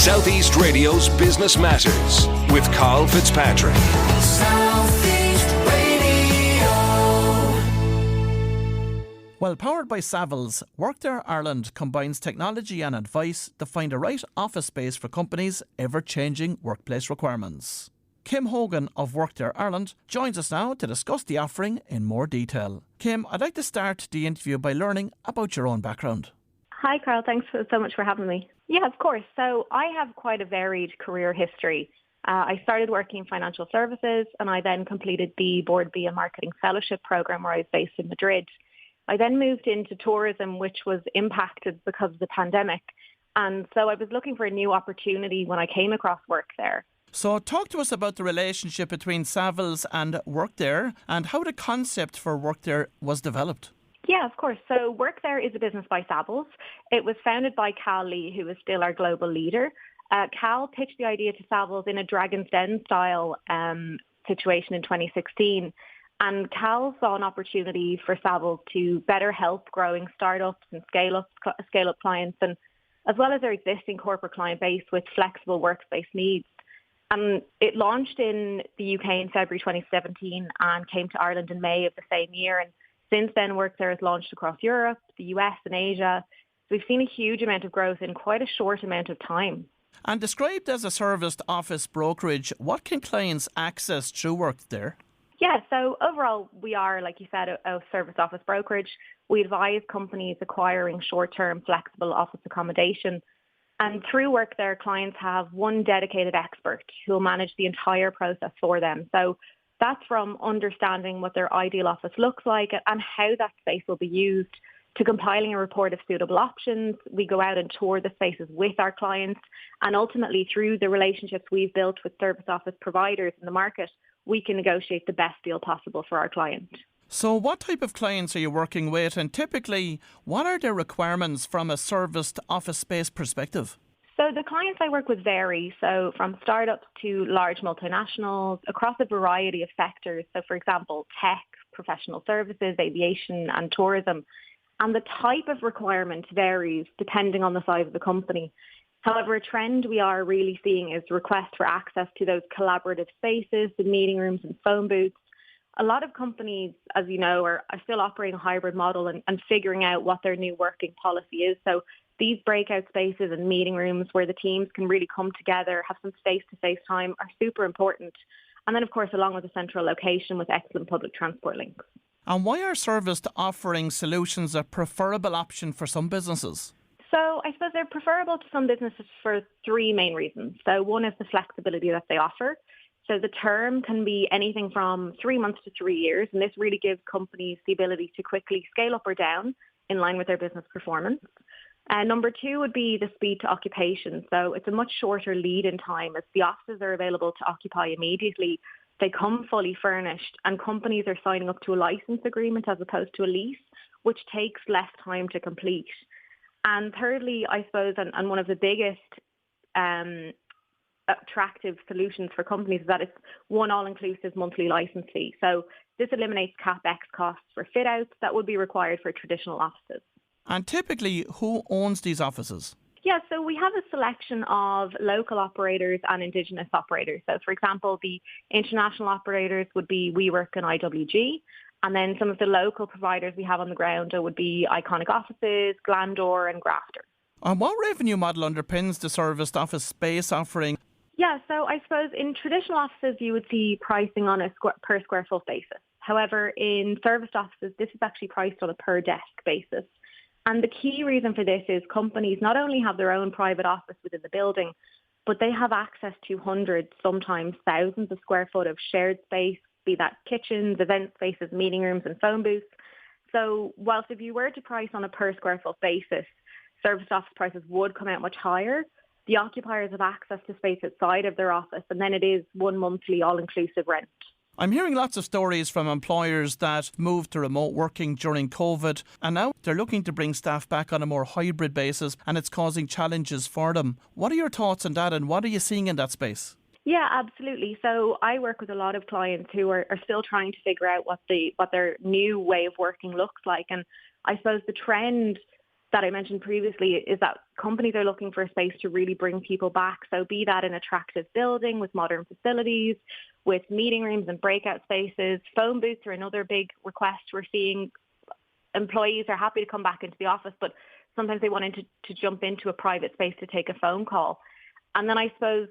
Southeast Radio's Business Matters with Karl Fitzpatrick. Southeast Radio. Well, powered by Savills, Workthere Ireland combines technology and advice to find a right office space for companies' ever-changing workplace requirements. Kim Hogan of Workthere Ireland joins us now to discuss the offering in more detail. Kim, I'd like to start the interview by learning about your own background. Hi, Karl. Thanks so much for having me. Yeah, of course. So I have quite a varied career history. I started working in financial services and I then completed the Board B and Marketing Fellowship program where I was based in Madrid. I then moved into tourism, which was impacted because of the pandemic. And so I was looking for a new opportunity when I came across Workthere. So talk to us about the relationship between Savills and Workthere and how the concept for Workthere was developed. Yeah, of course. So Workthere is a business by Savills. It was founded by Cal Lee, who is still our global leader. Cal pitched the idea to Savills in a Dragon's Den style situation in 2016. And Cal saw an opportunity for Savills to better help growing startups and scale-up clients, and as well as their existing corporate client base with flexible workspace needs. And it launched in the UK in February 2017 and came to Ireland in May of the same year. And since then, Workthere has launched across Europe, the US and Asia. So we've seen a huge amount of growth in quite a short amount of time. And described as a serviced office brokerage, what can clients access through Workthere? Yeah, so overall, we are, like you said, a service office brokerage. We advise companies acquiring short-term flexible office accommodation. And through Workthere, clients have one dedicated expert who will manage the entire process for them. So that's from understanding what their ideal office looks like and how that space will be used to compiling a report of suitable options. We go out and tour the spaces with our clients. And ultimately, through the relationships we've built with service office providers in the market, we can negotiate the best deal possible for our client. So what type of clients are you working with, and typically what are their requirements from a serviced office space perspective? So the clients I work with vary, so from startups to large multinationals across a variety of sectors. So for example, tech, professional services, aviation and tourism. And the type of requirement varies depending on the size of the company. However, a trend we are really seeing is requests for access to those collaborative spaces, the meeting rooms and phone booths. A lot of companies, as you know, are still operating a hybrid model and figuring out what their new working policy is. So these breakout spaces and meeting rooms where the teams can really come together, have some face-to-face time are super important. And then, of course, along with a central location with excellent public transport links. And why are serviced offering solutions a preferable option for some businesses? So I suppose they're preferable to some businesses for three main reasons. So one is the flexibility that they offer. So the term can be anything from 3 months to 3 years, and this really gives companies the ability to quickly scale up or down in line with their business performance. Number two would be the speed to occupation. So it's a much shorter lead in time as the offices are available to occupy immediately. They come fully furnished and companies are signing up to a license agreement as opposed to a lease, which takes less time to complete. And thirdly, I suppose, and one of the biggest attractive solutions for companies is that it's one all-inclusive monthly license fee. So this eliminates CapEx costs for fit-outs that would be required for traditional offices. And typically, who owns these offices? Yeah, so we have a selection of local operators and Indigenous operators. So, for example, the international operators would be WeWork and IWG. And then some of the local providers we have on the ground would be Iconic Offices, Glandor and Grafter. And what revenue model underpins the serviced office space offering? Yeah, so I suppose in traditional offices, you would see pricing on a per square foot basis. However, in serviced offices, this is actually priced on a per desk basis. And the key reason for this is companies not only have their own private office within the building, but they have access to hundreds, sometimes thousands of square foot of shared space, be that kitchens, event spaces, meeting rooms and phone booths. So whilst if you were to price on a per square foot basis, serviced office prices would come out much higher. The occupiers have access to space outside of their office, and then it is one monthly all-inclusive rent. I'm hearing lots of stories from employers that moved to remote working during COVID, and now they're looking to bring staff back on a more hybrid basis, and it's causing challenges for them. What are your thoughts on that, and what are you seeing in that space? Yeah, absolutely. So I work with a lot of clients who are still trying to figure out what their new way of working looks like. And I suppose the trend that I mentioned previously is that companies are looking for a space to really bring people back. So be that an attractive building with modern facilities, with meeting rooms and breakout spaces. Phone booths are another big request we're seeing. Employees are happy to come back into the office, but sometimes they want to jump into a private space to take a phone call. And then I suppose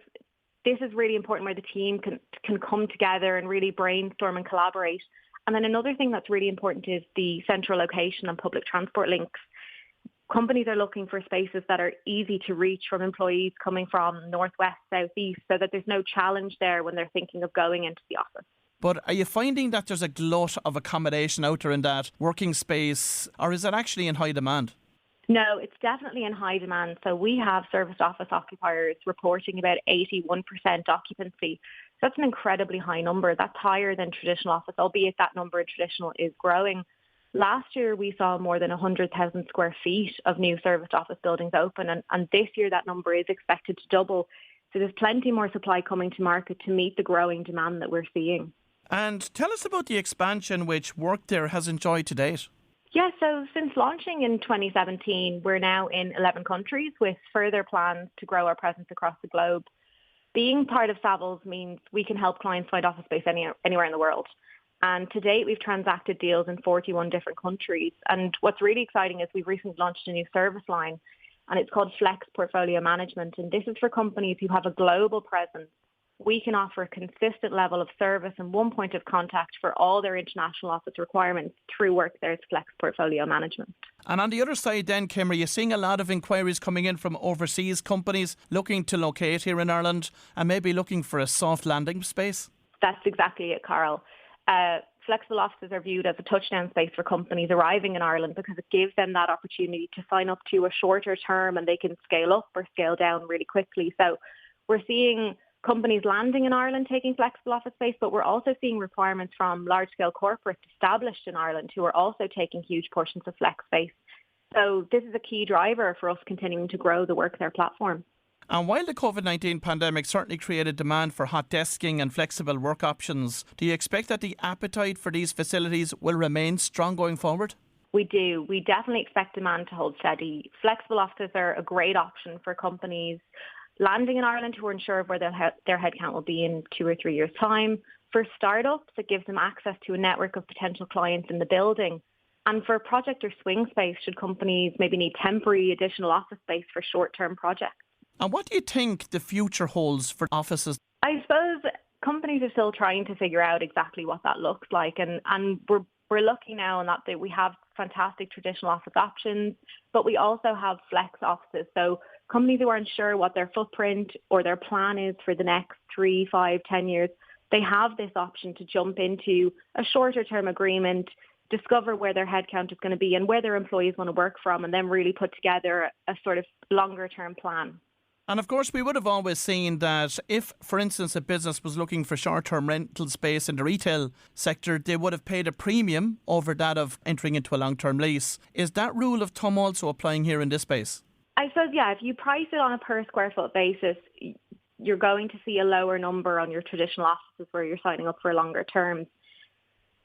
this is really important where the team can come together and really brainstorm and collaborate. And then another thing that's really important is the central location and public transport links. Companies are looking for spaces that are easy to reach from employees coming from northwest, southeast, so that there's no challenge there when they're thinking of going into the office. But are you finding that there's a glut of accommodation out there in that working space, or is it actually in high demand? No, it's definitely in high demand. So we have serviced office occupiers reporting about 81% occupancy. So that's an incredibly high number. That's higher than traditional office, albeit that number in traditional is growing. Last year, we saw more than 100,000 square feet of new serviced office buildings open, and this year that number is expected to double. So there's plenty more supply coming to market to meet the growing demand that we're seeing. And tell us about the expansion which Workthere has enjoyed to date. Yeah, so since launching in 2017, we're now in 11 countries with further plans to grow our presence across the globe. Being part of Savills means we can help clients find office space anywhere in the world. And to date, we've transacted deals in 41 different countries. And what's really exciting is we've recently launched a new service line, and it's called Flex Portfolio Management. And this is for companies who have a global presence. We can offer a consistent level of service and one point of contact for all their international office requirements through Workthere's Flex Portfolio Management. And on the other side then, Kim, are you seeing a lot of inquiries coming in from overseas companies looking to locate here in Ireland and maybe looking for a soft landing space? That's exactly it, Karl. Flexible offices are viewed as a touchdown space for companies arriving in Ireland because it gives them that opportunity to sign up to a shorter term and they can scale up or scale down really quickly. So we're seeing companies landing in Ireland taking flexible office space, but we're also seeing requirements from large-scale corporates established in Ireland who are also taking huge portions of flex space. So this is a key driver for us continuing to grow the Workthere platform. And while the COVID-19 pandemic certainly created demand for hot desking and flexible work options, do you expect that the appetite for these facilities will remain strong going forward? We do. We definitely expect demand to hold steady. Flexible offices are a great option for companies landing in Ireland who are unsure of where their headcount will be in 2 or 3 years' time. For startups, it gives them access to a network of potential clients in the building. And for project or swing space, should companies maybe need temporary additional office space for short-term projects. And what do you think the future holds for offices? I suppose companies are still trying to figure out exactly what that looks like. And we're lucky now in that we have fantastic traditional office options, but we also have flex offices. So companies who aren't sure what their footprint or their plan is for the next 3, 5, 10 years, they have this option to jump into a shorter term agreement, discover where their headcount is going to be and where their employees want to work from, and then really put together a sort of longer term plan. And of course, we would have always seen that if, for instance, a business was looking for short-term rental space in the retail sector, they would have paid a premium over that of entering into a long-term lease. Is that rule of thumb also applying here in this space? I suppose, yeah, if you price it on a per square foot basis, you're going to see a lower number on your traditional offices where you're signing up for longer terms.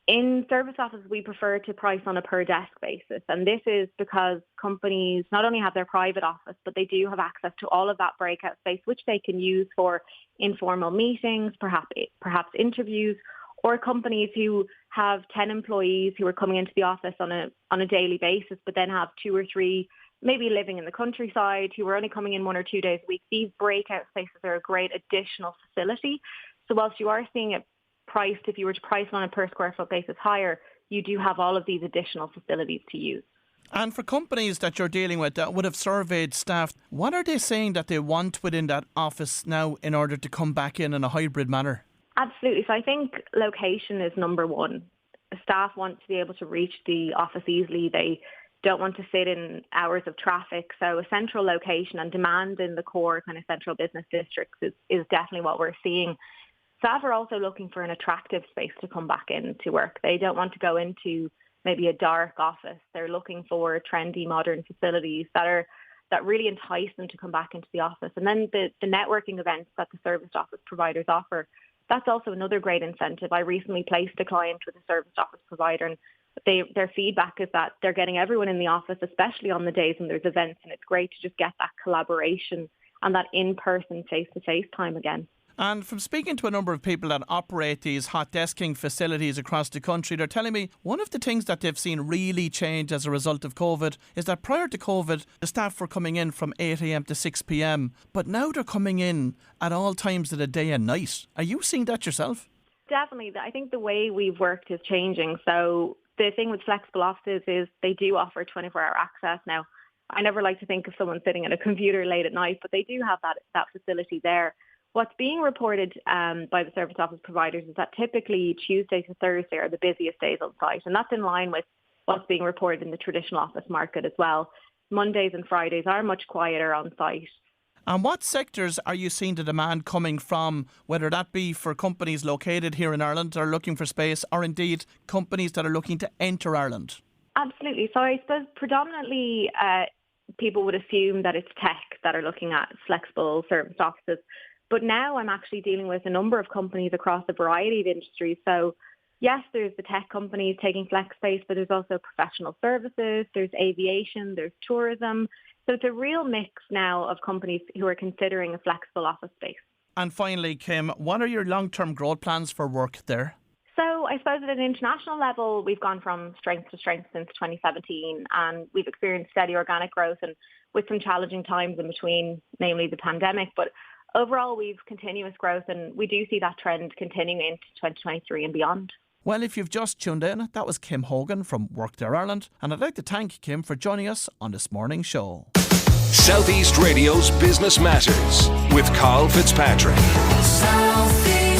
In service offices, we prefer to price on a per desk basis. And this is because companies not only have their private office, but they do have access to all of that breakout space, which they can use for informal meetings, perhaps interviews, or companies who have 10 employees who are coming into the office on a daily basis, but then have 2 or 3 maybe living in the countryside who are only coming in 1 or 2 days a week. These breakout spaces are a great additional facility. So whilst you are seeing it priced, if you were to price on a per square foot basis higher, you do have all of these additional facilities to use. And for companies that you're dealing with that would have surveyed staff, what are they saying that they want within that office now in order to come back in a hybrid manner? Absolutely. So I think location is number one. Staff want to be able to reach the office easily. They don't want to sit in hours of traffic. So a central location and demand in the core kind of central business districts is definitely what we're seeing. Staff are also looking for an attractive space to come back into work. They don't want to go into maybe a dark office. They're looking for trendy, modern facilities that really entice them to come back into the office. And then the networking events that the serviced office providers offer, that's also another great incentive. I recently placed a client with a serviced office provider, and their feedback is that they're getting everyone in the office, especially on the days when there's events, and it's great to just get that collaboration and that in-person, face-to-face time again. And from speaking to a number of people that operate these hot desking facilities across the country, they're telling me one of the things that they've seen really change as a result of COVID is that prior to COVID, the staff were coming in from 8 a.m. to 6 p.m, but now they're coming in at all times of the day and night. Are you seeing that yourself? Definitely. I think the way we've worked is changing. So the thing with flexible offices is they do offer 24-hour access. Now, I never like to think of someone sitting at a computer late at night, but they do have that facility there. What's being reported by the service office providers is that typically Tuesday to Thursday are the busiest days on site, and that's in line with what's being reported in the traditional office market as well. Mondays and Fridays are much quieter on site. And what sectors are you seeing the demand coming from, whether that be for companies located here in Ireland that are looking for space, or indeed companies that are looking to enter Ireland? Absolutely. So I suppose predominantly people would assume that it's tech that are looking at flexible service offices. But now I'm actually dealing with a number of companies across a variety of industries. So yes, there's the tech companies taking flex space, but there's also professional services, there's aviation, there's tourism. So it's a real mix now of companies who are considering a flexible office space. And finally, Kim, what are your long-term growth plans for Workthere? So I suppose at an international level, we've gone from strength to strength since 2017, and we've experienced steady organic growth and with some challenging times in between, namely the pandemic. But overall, we've continuous growth, and we do see that trend continuing into 2023 and beyond. Well, if you've just tuned in, that was Kim Hogan from Workthere Ireland, and I'd like to thank Kim for joining us on this morning's show. Southeast Radio's Business Matters with Karl Fitzpatrick. Southeast.